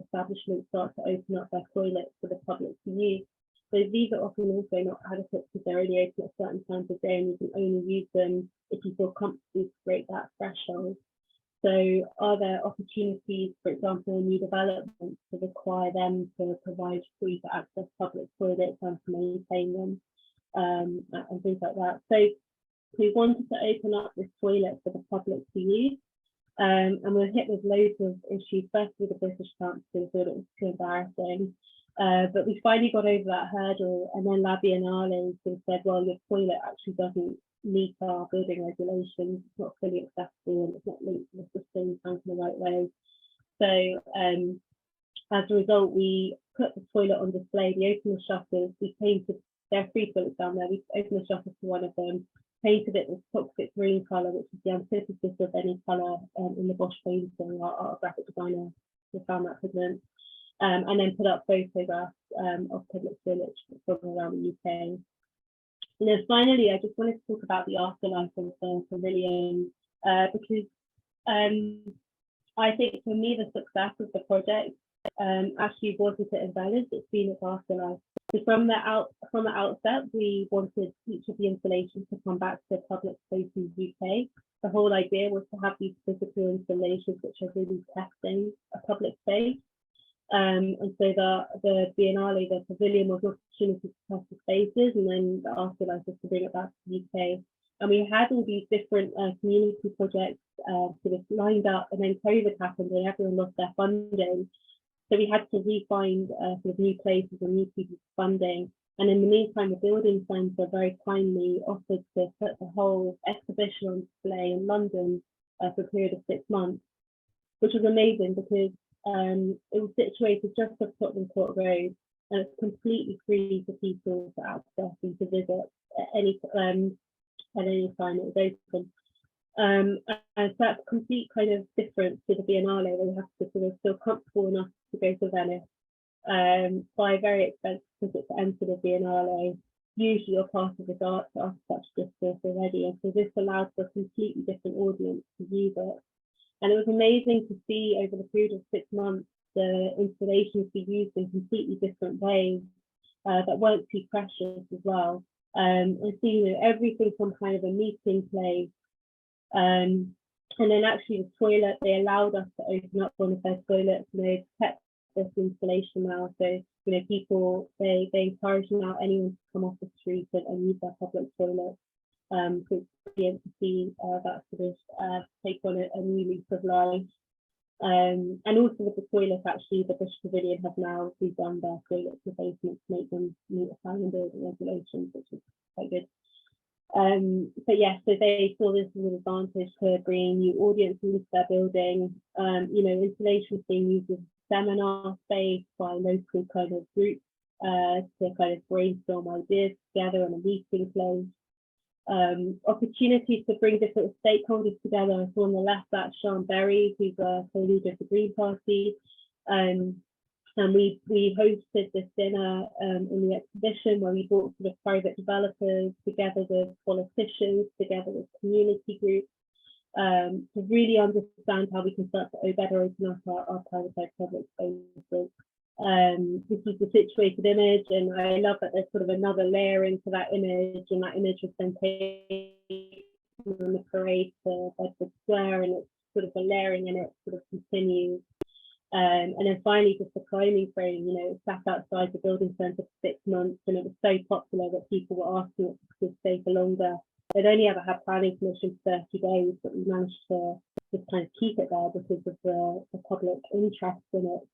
establishments start to open up their toilets for the public to use. So these are often also not adequate because they're only open at certain times of day and you can only use them if you feel comfortable to break that threshold. So are there opportunities, for example, in new developments to require them to provide free to access public toilets and to maintain them and things like that. So we wanted to open up this toilet for the public to use. And we're hit with loads of issues, first with the British Council, so it was too embarrassing. But we finally got over that hurdle, and then La Biennale sort of said, well, your toilet actually doesn't meet our building regulations, it's not fully accessible and it's not linked to the system in the right way. So as a result, we put the toilet on display, we opened the shutters, we painted, there are 3 toilets down there, we opened the shutters to one of them, painted it with toxic green colour, which is the antithesis of any colour in the Bosch painting. Our graphic designer who found that pigment. And then put up photographs of public toilets from around the UK. And then finally, I just wanted to talk about the afterlife of the pavilion because I think for me the success of the project actually wasn't it embellished, it's been its afterlife. So from the outset, we wanted each of the installations to come back to public space in the UK. The whole idea was to have these physical installations which are really testing a public space. And so the Biennale, the pavilion, was an opportunity to test the spaces, and then the afterlife was to bring it back to the UK. And we had all these different community projects sort of lined up, and then COVID happened and everyone lost their funding. So we had to re-find sort of new places and new people's funding. And in the meantime, the Building Centre very kindly offered to put the whole exhibition on display in London for a period of 6 months, which was amazing because it was situated just off Tottenham Court Road, and it's completely free for people to access and to visit at any time it was open. And so that's a complete kind of difference to the Biennale, where you have to sort of feel comfortable enough to go to Venice, buy very expensive tickets to enter the Biennale. Usually you're part of the architecture discourse already, and so this allows for a completely different audience to use it. And it was amazing to see over the period of 6 months the installations be used in completely different ways that weren't too precious as well. And see, you know, everything from kind of a meeting place, and then actually the toilet, they allowed us to open up one of their toilets, and they've kept this installation now. So, you know, people, they encourage now anyone to come off the street and use their public toilet. So it's brilliant to see that sort of take on a new lease of life. And also with the toilets, actually, the British Pavilion have now redone their toilets and basements to make them meet Italian building regulations, which is quite good. But yeah, so they saw this as an advantage to bring new audience into their building. You know, installations being used as a seminar space by local kind of groups to kind of brainstorm ideas together in a meeting place. Opportunities to bring different stakeholders together. So on the left, that's Sean Berry, who's a co-leader of the Green Party. And we hosted this dinner in the exhibition where we brought sort of private developers together with politicians, together with community groups, to really understand how we can start to better open up our privatised public spaces. This is the situated image, and I love that there's sort of another layering to that image, and that image was then taken on the parade to Bedford Square, and it's sort of a layering, and it sort of continues. And then finally, just the climbing frame, you know, it sat outside the building centre for 6 months, and it was so popular that people were asking it to stay for longer. They'd only ever had planning permission for 30 days, but we managed to just kind of keep it there because of the public interest in it.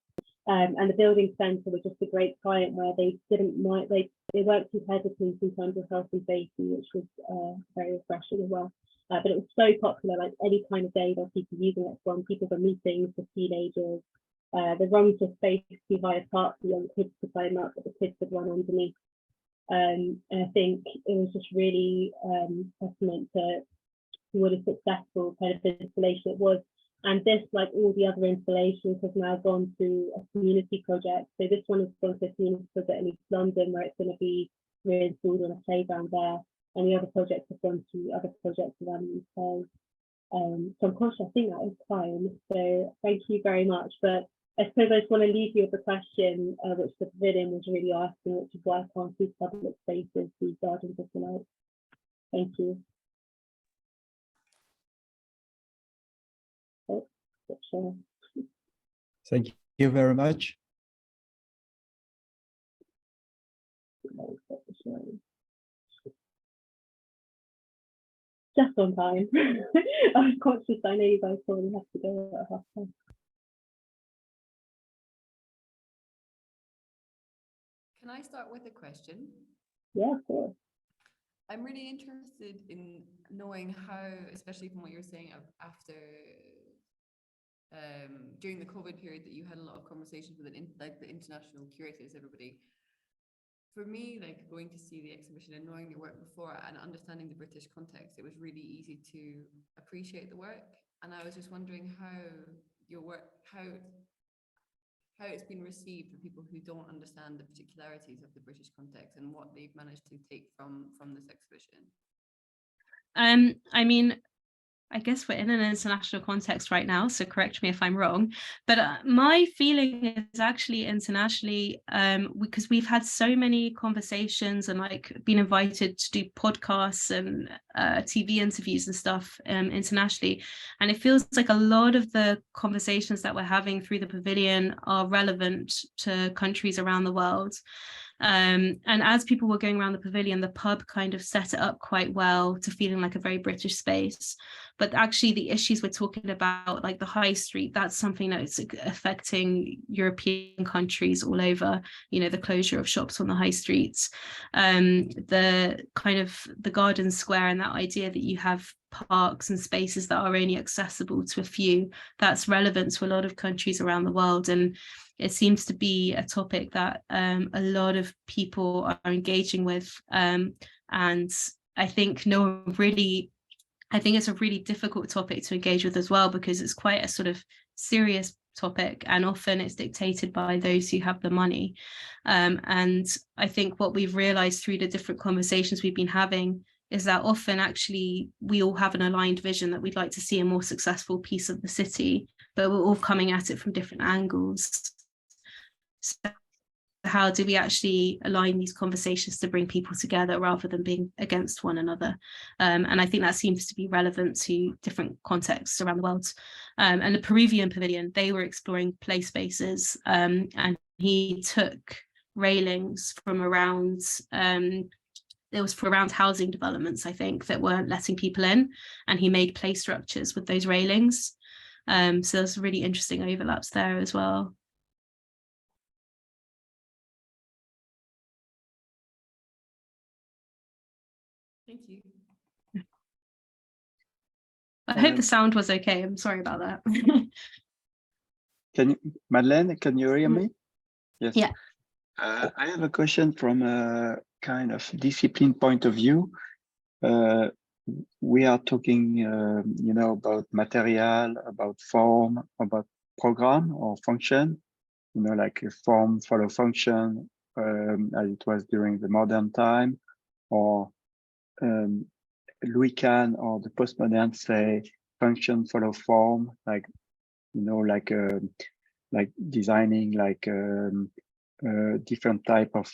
And the building centre was just a great client where they didn't mind, they weren't too hesitant in terms of health and safety, which was very refreshing as well. But it was so popular, like any kind of day there were people using it from, people for meetings, for teenagers. The rungs were spaced too high apart for young kids to climb up, but the kids would run underneath. And I think it was just really testament to what a successful kind of installation it was. And this, like all the other installations, has now gone to a community project. So this one has gone to a community project in East London, where it's going to be reinstalled on a playground there. And the other projects have gone to other projects around the UK. So I'm conscious, I think that is time. So thank you very much. But I suppose I just want to leave you with a question, which the pavilion was really asking, which is why can't these public spaces be gardens of delight? Thank you. Oh, sure. Thank you very much. Just on time. I was conscious, I know you guys probably have to go at half time. Can I start with a question? Yeah, of course. I'm really interested in knowing how, especially from what you're saying after during the COVID period, that you had a lot of conversations with like the international curators, everybody. For me, like going to see the exhibition and knowing your work before and understanding the British context, it was really easy to appreciate the work. And I was just wondering how your work, how it's been received for people who don't understand the particularities of the British context and what they've managed to take from this exhibition. I mean, I guess we're in an international context right now, so correct me if I'm wrong, but my feeling is actually internationally, because we've had so many conversations and like been invited to do podcasts and TV interviews and stuff internationally, and it feels like a lot of the conversations that we're having through the pavilion are relevant to countries around the world. And as people were going around the pavilion, the pub kind of set it up quite well to feeling like a very British space. But actually the issues we're talking about, like the high street, that's something that's affecting European countries all over, you know, the closure of shops on the high streets, the kind of the garden square, and that idea that you have parks and spaces that are only accessible to a few, that's relevant to a lot of countries around the world. And it seems to be a topic that a lot of people are engaging with. And I think I think it's a really difficult topic to engage with as well, because it's quite a sort of serious topic, and often it's dictated by those who have the money. And I think what we've realized through the different conversations we've been having is that often actually we all have an aligned vision that we'd like to see a more successful piece of the city, but we're all coming at it from different angles. So how do we actually align these conversations to bring people together rather than being against one another? And I think that seems to be relevant to different contexts around the world. And the Peruvian pavilion, they were exploring play spaces, and he took railings from around, it was for around housing developments, I think, that weren't letting people in, and he made play structures with those railings. So there's really interesting overlaps there as well. Thank you. I hope the sound was okay. I'm sorry about that. Madeleine, can you hear me? Yes. Yeah. I have a question from a kind of discipline point of view. We are talking, you know, about material, about form, about program or function, you know, like a form follow function, as it was during the modern time, or Louis Kahn or the postmodern say function follow form, like, you know, like designing like different type of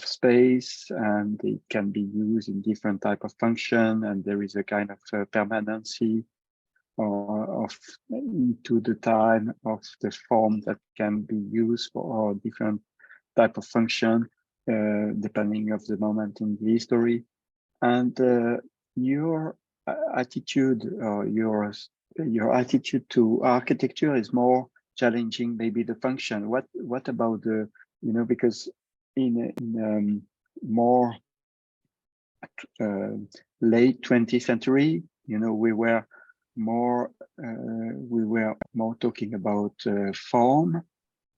space, and it can be used in different type of function, and there is a kind of permanency or of into the time of the form that can be used for different type of function depending of the moment in the history. And your attitude or your attitude to architecture is more challenging, maybe the function. What about the, you know, because in more late 20th century, you know, we were more talking about form,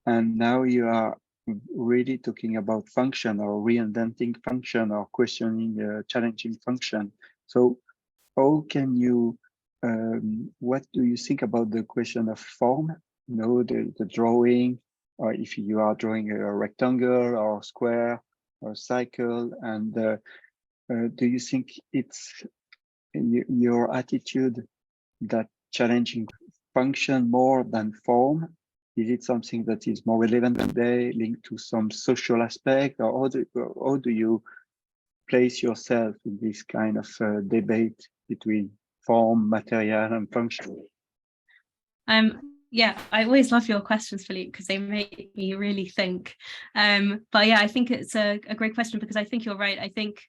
and now you are really talking about function or reinventing function or questioning challenging function. So how can you, what do you think about the question of form? You know, the drawing, or if you are drawing a rectangle or square or cycle, and do you think it's your attitude that challenging function more than form? Is it something that is more relevant today, linked to some social aspect, or how do you place yourself in this kind of debate between form, material, and function? Yeah, I always love your questions, Philippe, because they make me really think. But yeah, I think it's a great question, because I think you're right. I think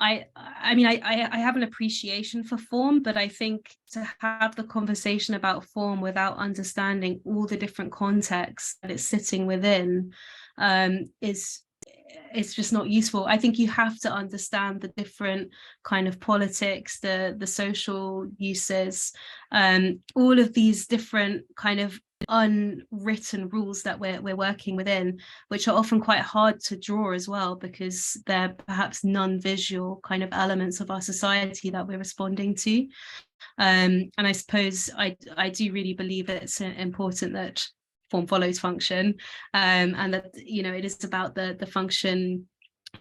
I mean, I have an appreciation for form, but I think to have the conversation about form without understanding all the different contexts that it's sitting within it's just not useful. I think you have to understand the different kind of politics, the social uses, all of these different kind of unwritten rules that we're working within, which are often quite hard to draw as well, because they're perhaps non-visual kind of elements of our society that we're responding to. And I suppose I do really believe that it's important that form follows function, and that, you know, it is about the function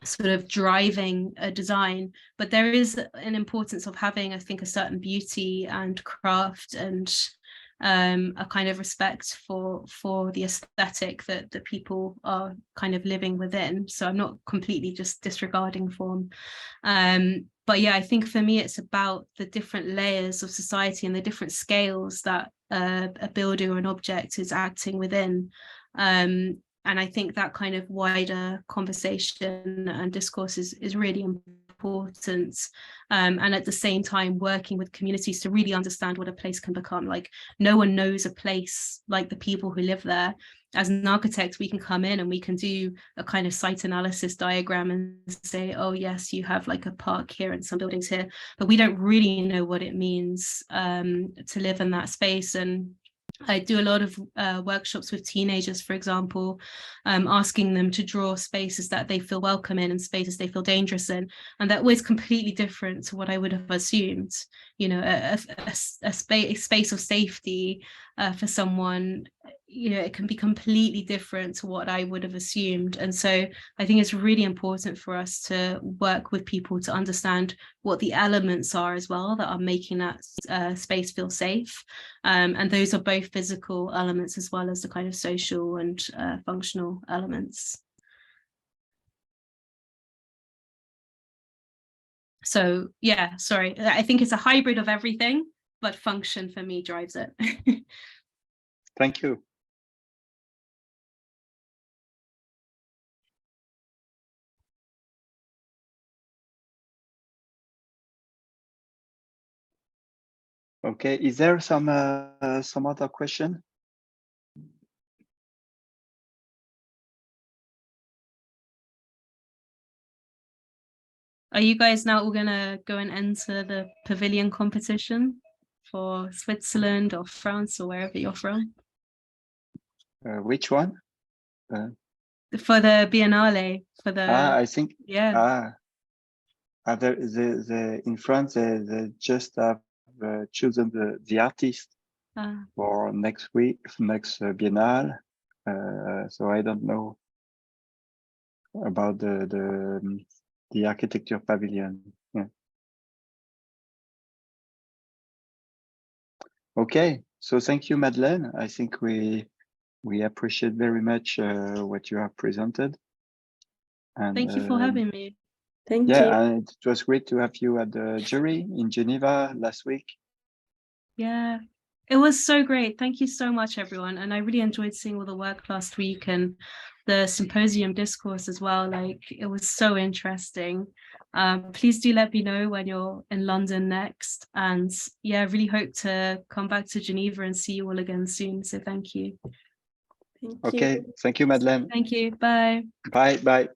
sort of driving a design, but there is an importance of having, I think, a certain beauty and craft and a kind of respect for the aesthetic that people are kind of living within. So I'm not completely just disregarding form. But yeah, I think for me, it's about the different layers of society and the different scales that a building or an object is acting within. And I think that kind of wider conversation and discourse is really important. And at the same time, working with communities to really understand what a place can become. Like, no one knows a place like the people who live there. As an architect, we can come in and we can do a kind of site analysis diagram and say, oh yes, you have like a park here and some buildings here, but we don't really know what it means to live in that space. And I do a lot of workshops with teenagers, for example, asking them to draw spaces that they feel welcome in and spaces they feel dangerous in. And they're always completely different to what I would have assumed. You know, a space of safety for someone, you know, it can be completely different to what I would have assumed. And so I think it's really important for us to work with people to understand what the elements are as well that are making that space feel safe. And those are both physical elements as well as the kind of social and functional elements. So yeah, sorry, I think it's a hybrid of everything, but function for me drives it. Thank you. Okay, is there some other question? Are you guys now all gonna go and enter the pavilion competition for Switzerland or France or wherever you're from? Which one? For the Biennale, for the I think yeah. In France they just have chosen the artist for next Biennale. So I don't know about the architecture pavilion. Yeah. Okay, so thank you, Madeleine. I think we appreciate very much what you have presented. And thank you for having me. Thank you. And it was great to have you at the jury in Geneva last week. Yeah, it was so great. Thank you so much, everyone. And I really enjoyed seeing all the work last week and the symposium discourse as well. Like, it was so interesting. Please do let me know when you're in London next. And yeah, I really hope to come back to Geneva and see you all again soon. So thank you. Thank Okay, you. thank you, Madeleine. Thank you. Bye. Bye.